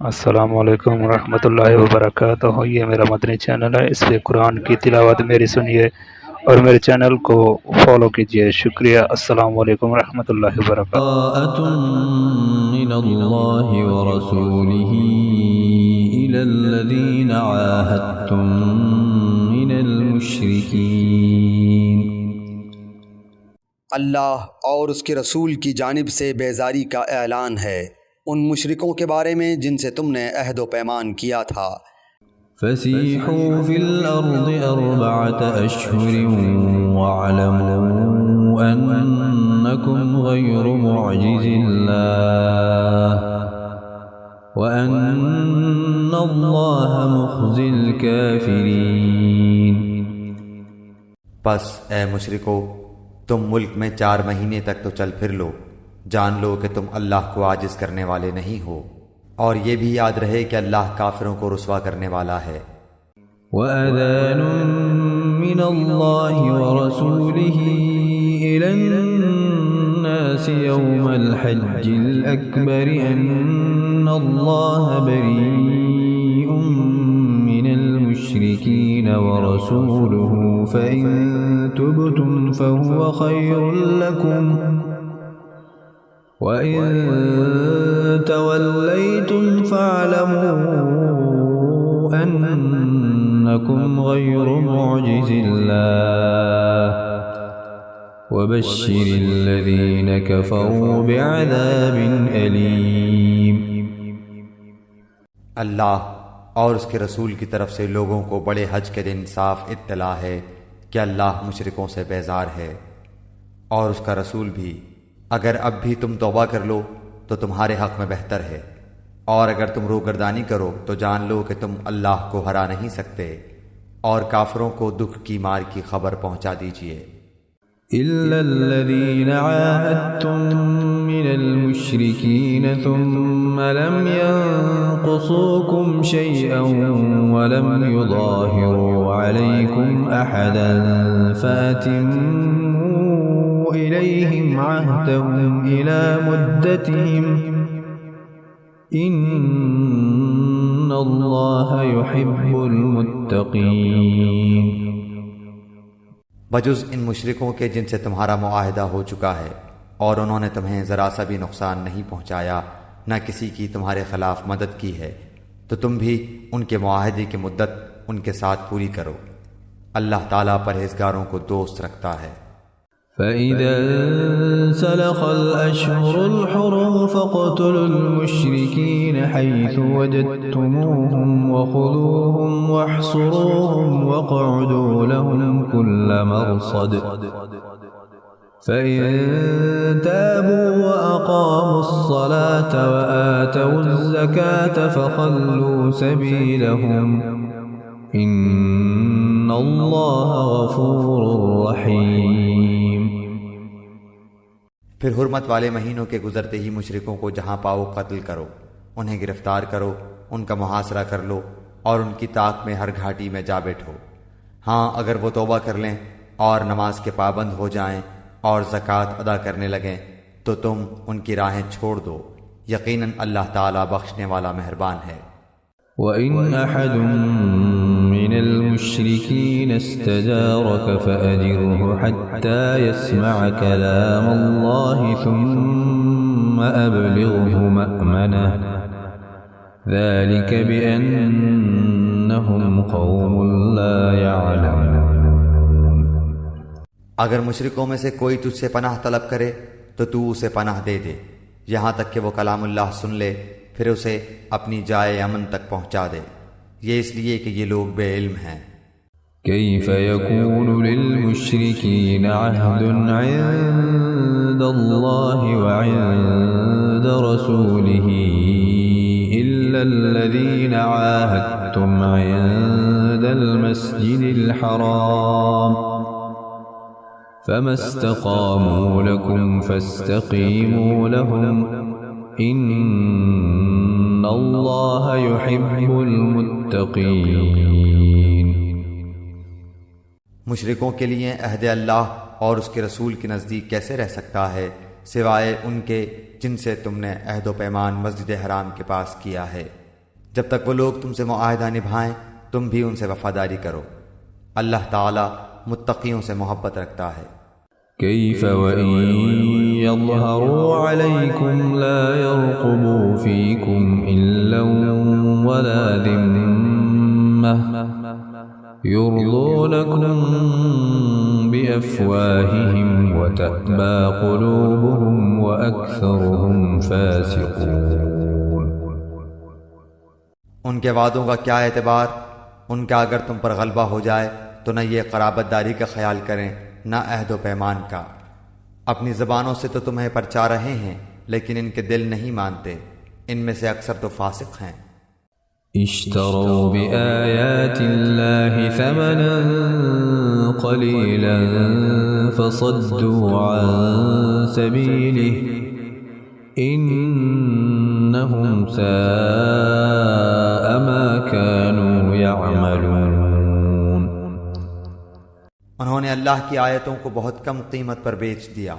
السلام علیکم ورحمۃ اللہ وبرکاتہ. یہ میرا مدنی چینل ہے، اس پہ قرآن کی تلاوت میری سنیے اور میرے چینل کو فالو کیجیے. شکریہ. السلام علیکم ورحمۃ اللہ وبرکاتہ. براءة من الله ورسوله إلى الذين عاهدتم من المشركين. اللہ اور اس کے رسول کی جانب سے بیزاری کا اعلان ہے ان مشرکوں کے بارے میں جن سے تم نے عہد و پیمان کیا تھا. فسيحوا في الأرض 4 أشهر واعلموا أنكم غير معجز الله وأن الله مخزي الكافرين. پس اے مشرکو، تم ملک میں 4 مہینے تک تو چل پھر لو، جان لو کہ تم اللہ کو عاجز کرنے والے نہیں ہو، اور یہ بھی یاد رہے کہ اللہ کافروں کو رسوا کرنے والا ہے. وَأَذَانٌ مِّنَ اللَّهِ وَرَسُولِهِ إِلَى النَّاسِ يَوْمَ الْحَجِّ الْأَكْبَرِ أَنَّ اللَّهَ بَرِيءٌ مِّنَ الْمُشْرِكِينَ وَرَسُولُهُ فَإِن تُبْتُمْ فَهُوَ خَيْرٌ لَّكُمْ وَإِن تَوَلَّيْتُمْ فَاعْلَمُوا أَنَّكُمْ غَيْرُ مُعْجِزِ اللَّهِ وَبَشِّرِ الَّذِينَ كَفَرُوا بِعَذَابٍ أَلِيمٍ. اللہ اور اس کے رسول کی طرف سے لوگوں کو بڑے حج کے دن صاف اطلاع ہے کہ اللہ مشرکوں سے بیزار ہے، اور اس کا رسول بھی. اگر اب بھی تم توبہ کر لو تو تمہارے حق میں بہتر ہے، اور اگر تم روگردانی کرو تو جان لو کہ تم اللہ کو ہرا نہیں سکتے، اور کافروں کو دکھ کی مار کی خبر پہنچا دیجیے. إِلَّا الَّذِينَ عَاهَدتُّم مِّنَ الْمُشْرِكِينَ ثُمَّ لَمْ يَنقُصُوكُمْ شَيْئًا وَلَمْ يُظَاهِرُوا عَلَيْكُمْ أَحَدًا فَأَتِمُّوا إِلَيْهِمْ عَهْدَهُمْ إِلَى مُدَّتِهِمْ إِنَّ اللَّهَ يُحِبُّ الْمُتَّقِينَ. بجز ان مشرکوں کے جن سے تمہارا معاہدہ ہو چکا ہے اور انہوں نے تمہیں ذرا سا بھی نقصان نہیں پہنچایا، نہ کسی کی تمہارے خلاف مدد کی ہے، تو تم بھی ان کے معاہدے کی مدت ان کے ساتھ پوری کرو. اللہ تعالیٰ پرہیزگاروں کو دوست رکھتا ہے. فَإِذَا انسَلَخَ الْأَشْهُرُ الْحُرُمُ فَاقْتُلُوا الْمُشْرِكِينَ حَيْثُ وَجَدتُّمُوهُمْ وَخُذُوهُمْ وَاحْصُرُوهُمْ وَاقْعُدُوا لَهُمْ كُلَّ مَرْصَدٍ فَإِن تَابُوا وَأَقَامُوا الصَّلَاةَ وَآتَوُا الزَّكَاةَ فَخَلُّوا سَبِيلَهُمْ إِنَّ اللَّهَ غَفُورٌ رَّحِيمٌ. پھر حرمت والے مہینوں کے گزرتے ہی مشرکوں کو جہاں پاؤ قتل کرو، انہیں گرفتار کرو، ان کا محاصرہ کر لو، اور ان کی طاق میں ہر گھاٹی میں جا بیٹھو. ہاں اگر وہ توبہ کر لیں اور نماز کے پابند ہو جائیں اور زکوٰۃ ادا کرنے لگیں تو تم ان کی راہیں چھوڑ دو، یقیناً اللہ تعالیٰ بخشنے والا مہربان ہے. وَإِنْ أَحَدٌ مِّنَ الْمُشْرِكِينَ اسْتَجَارَكَ فَأَجِرْهُ حَتَّى يَسْمَعَ كَلَامَ اللَّهِ ثُمَّ أَبْلِغْهُ مَأْمَنَهُ ذَلِكَ بِأَنَّهُمْ قَوْمٌ لَّا يَعْلَمُونَ. اگر مشرکوں میں سے کوئی تجھ سے پناہ طلب کرے تو تو اسے پناہ دے دے، یہاں تک کہ وہ کلام اللہ سن لے، پھر اسے اپنی جائے امن تک پہنچا دے. یہ اس لیے کہ یہ لوگ بے علم ہیں. كيف يكون للمشركين عهد عند الله وعند رسوله إلا الذين عاهدتم عند المسجد الحرام فما استقاموا لكم فاستقيموا لهم إن الله يحب المتقين. مشرکوں کے لیے عہد اللہ اور اس کے رسول کے نزدیک کیسے رہ سکتا ہے سوائے ان کے جن سے تم نے عہد و پیمان مسجد حرام کے پاس کیا ہے. جب تک وہ لوگ تم سے معاہدہ نبھائیں تم بھی ان سے وفاداری کرو، اللہ تعالی متقیوں سے محبت رکھتا ہے۔ كيف وإن يظهروا عليكم لا يرقبوا فيكم إلا ولا ذمة يرضونكم بأفواههم وتأبى قلوبهم وأكثرهم فاسقون۔ ان کے وعدوں کا کیا اعتبار؟ ان کا اگر تم پر غلبہ ہو جائے تو نہ یہ قرابت داری کا خیال کریں نہ عہد و پیمان کا۔ اپنی زبانوں سے تو تمہیں پرچا رہے ہیں لیکن ان کے دل نہیں مانتے، ان میں سے اکثر تو فاسق ہیں۔ اشتروا بآيات الله ثمنا قليلا فصدوا عن سبيله إنهم ساء ما كانوا يعملون۔ انہوں نے اللہ کی آیتوں کو بہت کم قیمت پر بیچ دیا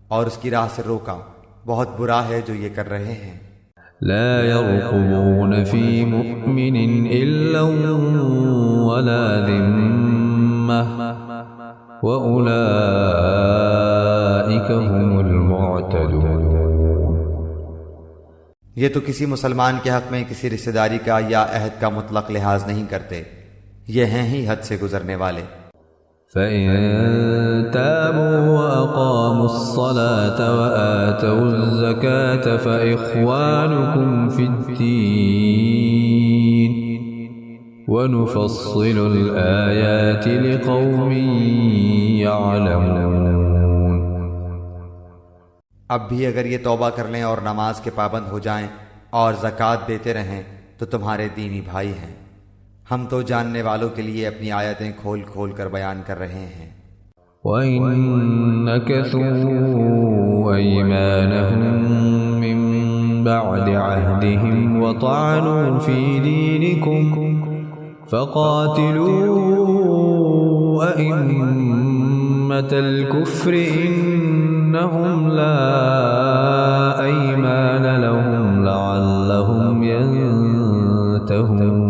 اور اس کی راہ سے روکا، بہت برا ہے جو یہ کر رہے ہیں۔ لا يرقبون في مؤمن إلا ولا ذمة وأولئك هم المعتدون۔ یہ تو کسی مسلمان کے حق میں کسی رشتہ داری کا یا عہد کا مطلق لحاظ نہیں کرتے، یہ ہیں ہی حد سے گزرنے والے۔ فإن تابوا وأقاموا الصلاة وآتوا الزكاة فإخوانكم في الدين ونفصل الآيات لقوم يعلمون۔ اب بھی اگر یہ توبہ کر لیں اور نماز کے پابند ہو جائیں اور زکوٰۃ دیتے رہیں تو تمہارے دینی بھائی ہیں، ہم تو جاننے والوں کے لیے اپنی آیتیں کھول کھول کر بیان کر رہے ہیں۔ وَإِن نَكَثُوا أَيْمَانَهُم مِّن بَعْدِ عَهْدِهِمْ وَطَعَنُوا فِي دِينِكُمْ فَقَاتِلُوا أَئِمَّةَ الْكُفْرِ إِنَّهُمْ لَا أَيْمَانَ لَهُمْ لَعَلَّهُمْ يَنتَهُونَ۔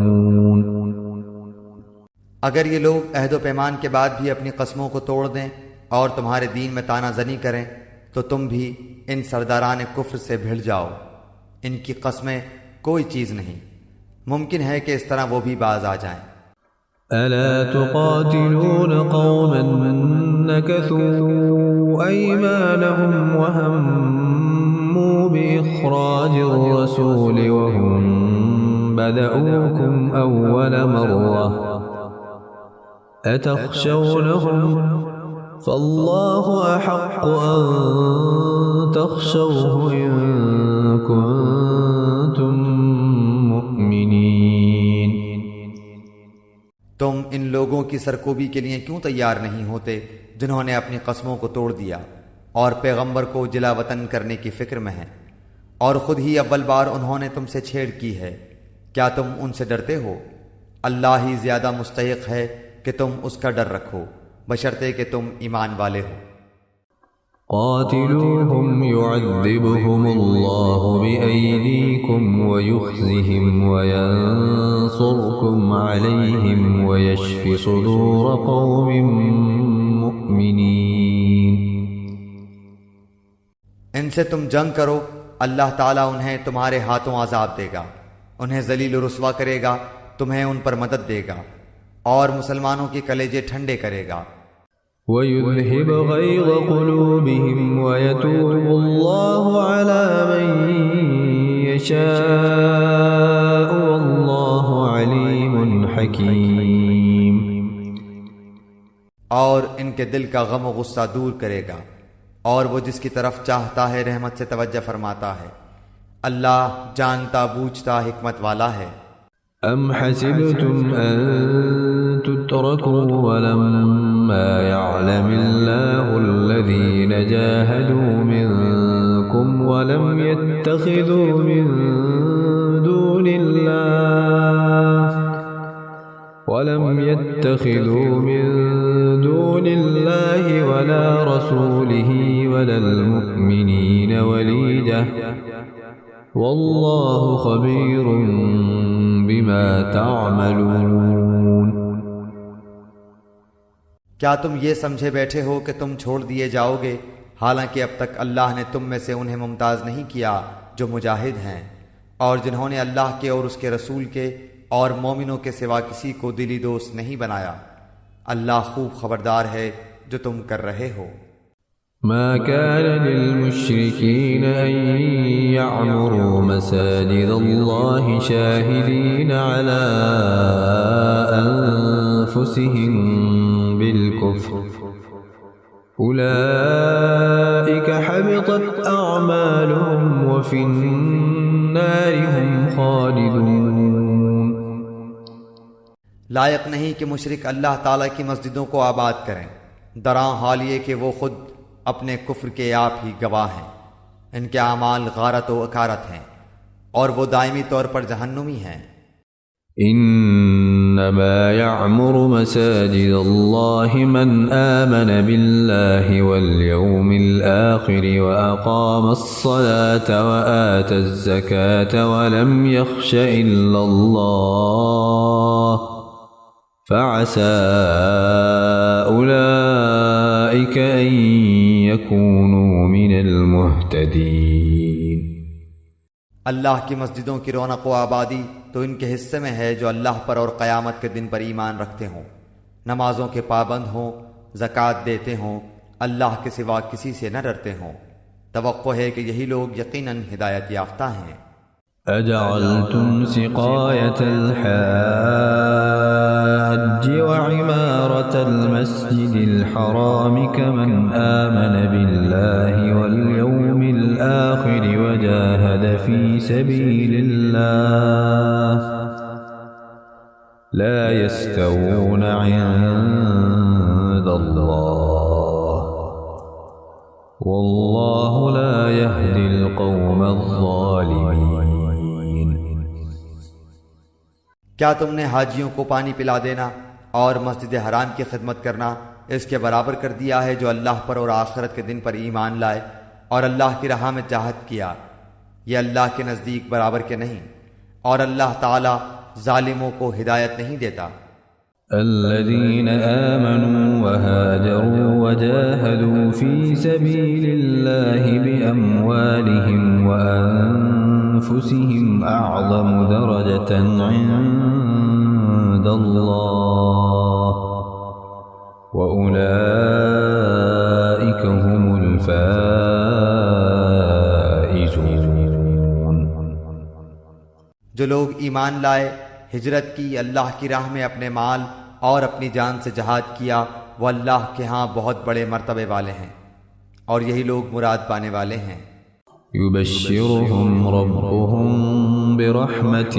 اگر یہ لوگ عہد و پیمان کے بعد بھی اپنی قسموں کو توڑ دیں اور تمہارے دین میں تانا زنی کریں تو تم بھی ان سرداران کفر سے بھڑ جاؤ، ان کی قسمیں کوئی چیز نہیں، ممکن ہے کہ اس طرح وہ بھی باز آ جائیں۔ ألا تقاتلون قوما نكثوا أيمانهم وهموا بإخراج الرسول وهم بدأوكم أول مرة أتخشونهم فالله أحق أن تخشوه إن كنتم مؤمنين۔ تم ان لوگوں کی سرکوبی کے لیے کیوں تیار نہیں ہوتے جنہوں نے اپنی قسموں کو توڑ دیا اور پیغمبر کو جلا وطن کرنے کی فکر میں ہیں، اور خود ہی اول بار انہوں نے تم سے چھیڑ کی ہے؟ کیا تم ان سے ڈرتے ہو؟ اللہ ہی زیادہ مستحق ہے کہ تم اس کا ڈر رکھو، بشرطے کہ تم ایمان والے ہو۔ قاتلوهم يعذبهم الله بأيديكم ويخزهم وينصركم عليهم ويشف صدور قوم مؤمنين۔ ان سے تم جنگ کرو، اللہ تعالیٰ انہیں تمہارے ہاتھوں عذاب دے گا، انہیں ذلیل و رسوا کرے گا، تمہیں ان پر مدد دے گا اور مسلمانوں کے کلیجے ٹھنڈے کرے گا۔ وَيُذْهِبْ غَيْظَ قُلُوبِهِمْ وَيَتُوبُ اللَّهُ عَلَى مَن يَشَاءُ وَاللَّهُ عَلِيمٌ حَكِيمٌ۔ اور ان کے دل کا غم و غصہ دور کرے گا، اور وہ جس کی طرف چاہتا ہے رحمت سے توجہ فرماتا ہے۔ اللہ جانتا بوجھتا حکمت والا ہے۔ أَمْ حَسِبْتُمْ أَن تُتْرَكُوا وَلَمَّا يَعْلَمِ اللَّهُ الَّذِينَ جَاهَدُوا مِنكُمْ وَلَمْ يَتَّخِذُوا مِن دُونِ اللَّهِ وَلَا رَسُولِهِ وَلَا الْمُؤْمِنِينَ وَلِيجَةً وَاللَّهُ خَبِيرٌ بما تعملون کیا تم یہ سمجھے بیٹھے ہو کہ تم چھوڑ دیے جاؤ گے، حالانکہ اب تک اللہ نے تم میں سے انہیں ممتاز نہیں کیا جو مجاہد ہیں اور جنہوں نے اللہ کے اور اس کے رسول کے اور مومنوں کے سوا کسی کو دلی دوست نہیں بنایا۔ اللہ خوب خبردار ہے جو تم کر رہے ہو۔ ما كان للمشركين أن يعمروا مساجد الله شاهدين على أنفسهم بالكفر أولئك حبطت أعمالهم وفي النار هم خالدون۔ لائق نہیں کہ مشرک اللہ تعالیٰ کی مسجدوں کو آباد کریں، دراں حال یہ کہ وہ خود اپنے کفر کے آپ ہی گواہ ہیں۔ ان کے اعمال غارت و اکارت ہیں اور وہ دائمی طور پر جہنمی ہیں۔ انما يعمر مساجد الله من آمن بالله واليوم الآخر وأقام الصلاة وآتى الزكاة ولم يخش إلا الله فعسى أولئك أن يكونوا من المهتدين۔ اللہ کی مسجدوں کی رونق و آبادی تو ان کے حصے میں ہے جو اللہ پر اور قیامت کے دن پر ایمان رکھتے ہوں، نمازوں کے پابند ہوں، زکوٰۃ دیتے ہوں، اللہ کے سوا کسی سے نہ ڈرتے ہوں۔ توقع ہے کہ یہی لوگ یقیناً ہدایت یافتہ ہیں۔ أجعلتم سقاية الحاج وعمارة المسجد الحرام كمن آمن بالله واليوم الآخر وجاهد في سبيل الله لا يستوون عند الله والله لا يهدي القوم الظالمين۔ کیا تم نے حاجیوں کو پانی پلا دینا اور مسجد حرام کی خدمت کرنا اس کے برابر کر دیا ہے جو اللہ پر اور آخرت کے دن پر ایمان لائے اور اللہ کی راہ میں جہاد کیا؟ یہ اللہ کے نزدیک برابر کے نہیں، اور اللہ تعالی ظالموں کو ہدایت نہیں دیتا۔ الذين آمنوا وهاجروا وجاهدوا في سبيل الله بأموالهم وأنفسهم أعظم درجة عند الله وأولئك هم الفائزون۔ جو لوگ ایمان لائے، ہجرت کی، اللہ کی راہ میں اپنے مال اور اپنی جان سے جہاد کیا، وہ اللہ کے ہاں بہت بڑے مرتبے والے ہیں، اور یہی لوگ مراد پانے والے ہیں۔ يبشرهم ربهم برحمة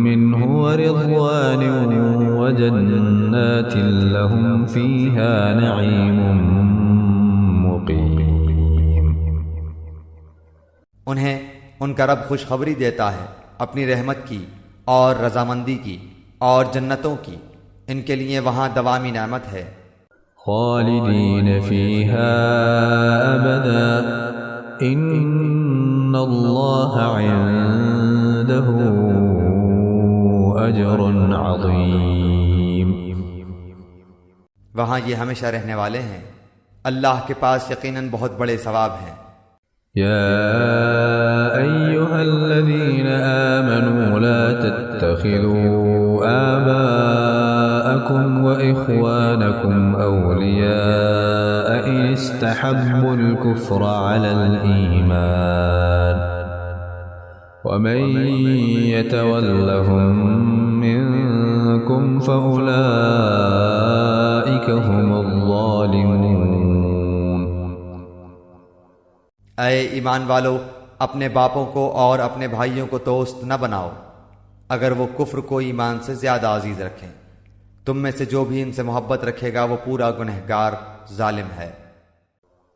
منه ورضوان وجنات لهم فيها نعيم مقيم۔ انہیں ان کا رب خوشخبری دیتا ہے اپنی رحمت کی اور رضامندی کی اور جنتوں کی، ان کے لیے وہاں دوامی نعمت ہے۔ خالدین فیہا ابدا ان اللہ عنده اجر عظیم۔ وہاں یہ ہمیشہ رہنے والے ہیں، اللہ کے پاس یقیناً بہت بڑے ثواب ہیں۔ يا أيها الذين آمنوا لا تتخذوا آباءكم وإخوانكم أولياء إن استحبوا الكفر على الإيمان ومن يتولهم منكم فأولئك هم الظالمون۔ اے ایمان والو، اپنے باپوں کو اور اپنے بھائیوں کو دوست نہ بناؤ اگر وہ کفر کو ایمان سے زیادہ عزیز رکھیں۔ تم میں سے جو بھی ان سے محبت رکھے گا وہ پورا گنہگار ظالم ہے۔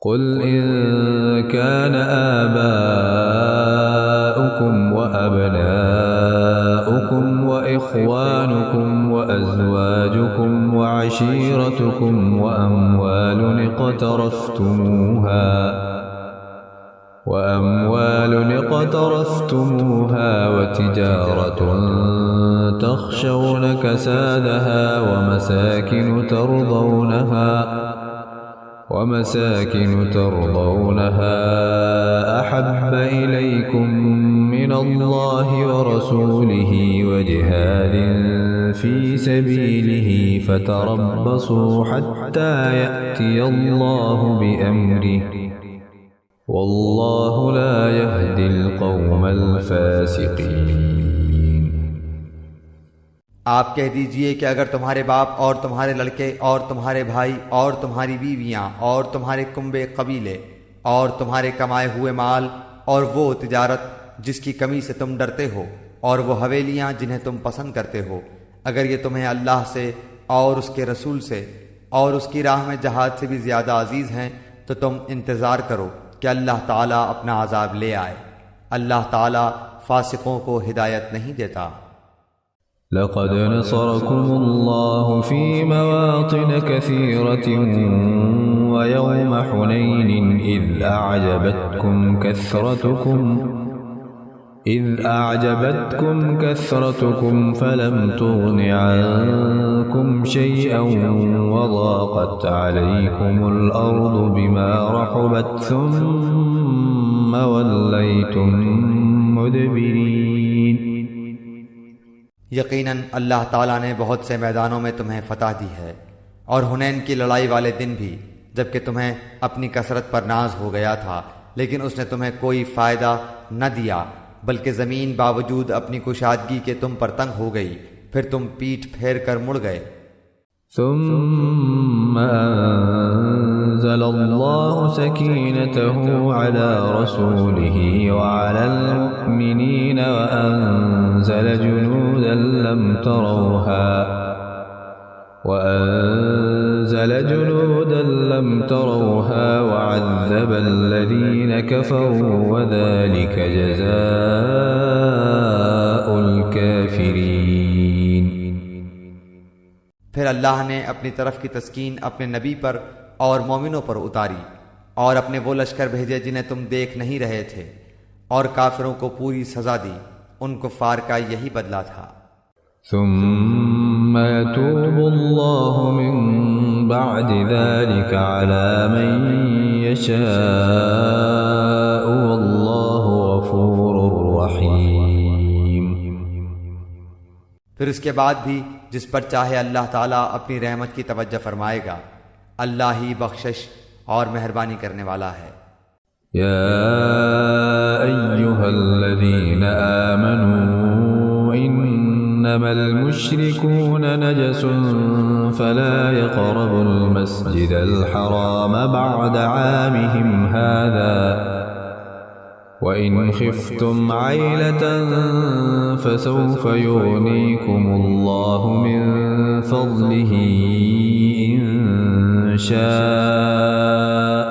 قل إن كان آباؤكم وأبناؤكم وإخوانكم وأزواجكم وعشيرتكم وأموال اقترفتموها وتجارة تخشون كسادها ومساكن ترضونها أحب إليكم من الله ورسوله وجهاد في سبيله فتربصوا حتى يأتي الله بأمره والله لا يهدي القوم الفاسقين۔ آپ کہہ دیجئے کہ اگر تمہارے باپ اور تمہارے لڑکے اور تمہارے بھائی اور تمہاری بیویاں اور تمہارے کنبے قبیلے اور تمہارے کمائے ہوئے مال اور وہ تجارت جس کی کمی سے تم ڈرتے ہو اور وہ حویلیاں جنہیں تم پسند کرتے ہو، اگر یہ تمہیں اللہ سے اور اس کے رسول سے اور اس کی راہ میں جہاد سے بھی زیادہ عزیز ہیں تو تم انتظار کرو کہ اللہ تعالیٰ اپنا عذاب لے آئے۔ اللہ تعالیٰ فاسقوں کو ہدایت نہیں دیتا۔ لقد نصركم الله في مواطن كثيرة ويوم حنين إذ أعجبتكم كثرتكم فلم تغن عنكم شيئا وضاقت عليكم الأرض بما رحبت ثم وليتم مدبرين۔ یقیناً اللہ تعالیٰ نے بہت سے میدانوں میں تمہیں فتح دی ہے، اور حنین کی لڑائی والے دن بھی، جبکہ تمہیں اپنی کثرت پر ناز ہو گیا تھا، لیکن اس نے تمہیں کوئی فائدہ نہ دیا، بلکہ زمین باوجود اپنی کشادگی کے تم پر تنگ ہو گئی، پھر تم پیٹھ پھیر کر مڑ گئے۔ ثم أنزل الله سكينته على رسوله وعلى المؤمنين وأنزل جنودا لم تروها وعذب الذين كفروا وذلك جزاء الكافرين۔ پھر اللہ نے اپنی طرف کی تسکین اپنے نبی پر اور مومنوں پر اتاری، اور اپنے وہ لشکر بھیجے جنہیں تم دیکھ نہیں رہے تھے، اور کافروں کو پوری سزا دی۔ ان کفار کا یہی بدلہ تھا۔ ثم يتوب الله من بعد ذلك على من يشاء والله غفور رحيم۔ پھر اس کے بعد بھی جس پر چاہے اللہ تعالیٰ اپنی رحمت کی توجہ فرمائے گا، اللہ ہی بخشش اور مہربانی کرنے والا ہے۔ يا أيها الذين آمنوا إنما المشركون نجس فلا يقربوا المسجد الحرام بعد عامهم هذا وإن خفتم عيلة فسوف يغنيكم الله من فضله إن شاء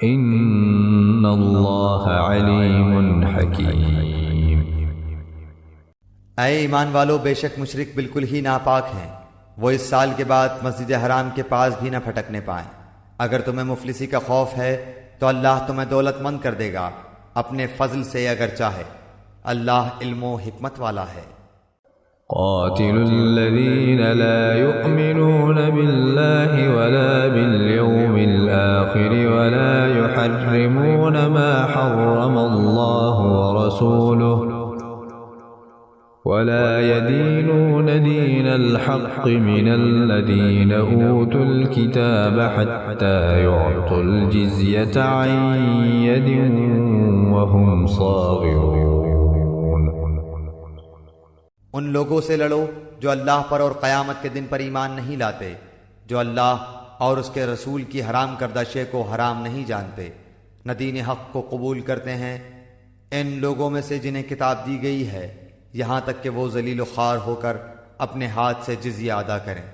ان اللہ علیم حکیم۔ اے ایمان والو، بے شک مشرک بالکل ہی ناپاک ہیں، وہ اس سال کے بعد مسجد حرام کے پاس بھی نہ پھٹکنے پائیں۔ اگر تمہیں مفلسی کا خوف ہے تو اللہ تمہیں دولت مند کر دے گا اپنے فضل سے اگر چاہے، اللہ علم و حکمت والا ہے۔ قاتلوا الذين لا يؤمنون بالله ولا باليوم الآخر ولا يحرمون ما حرم الله ورسوله ولا يدينون دين الحق من الذين أوتوا الكتاب حتى يعطوا الجزية عن يد وهم صاغرون۔ ان لوگوں سے لڑو جو اللہ پر اور قیامت کے دن پر ایمان نہیں لاتے، جو اللہ اور اس کے رسول کی حرام کردہ شے کو حرام نہیں جانتے، نہ دین حق کو قبول کرتے ہیں، ان لوگوں میں سے جنہیں کتاب دی گئی ہے، یہاں تک کہ وہ ذلیل و خوار ہو کر اپنے ہاتھ سے جزیہ ادا کریں۔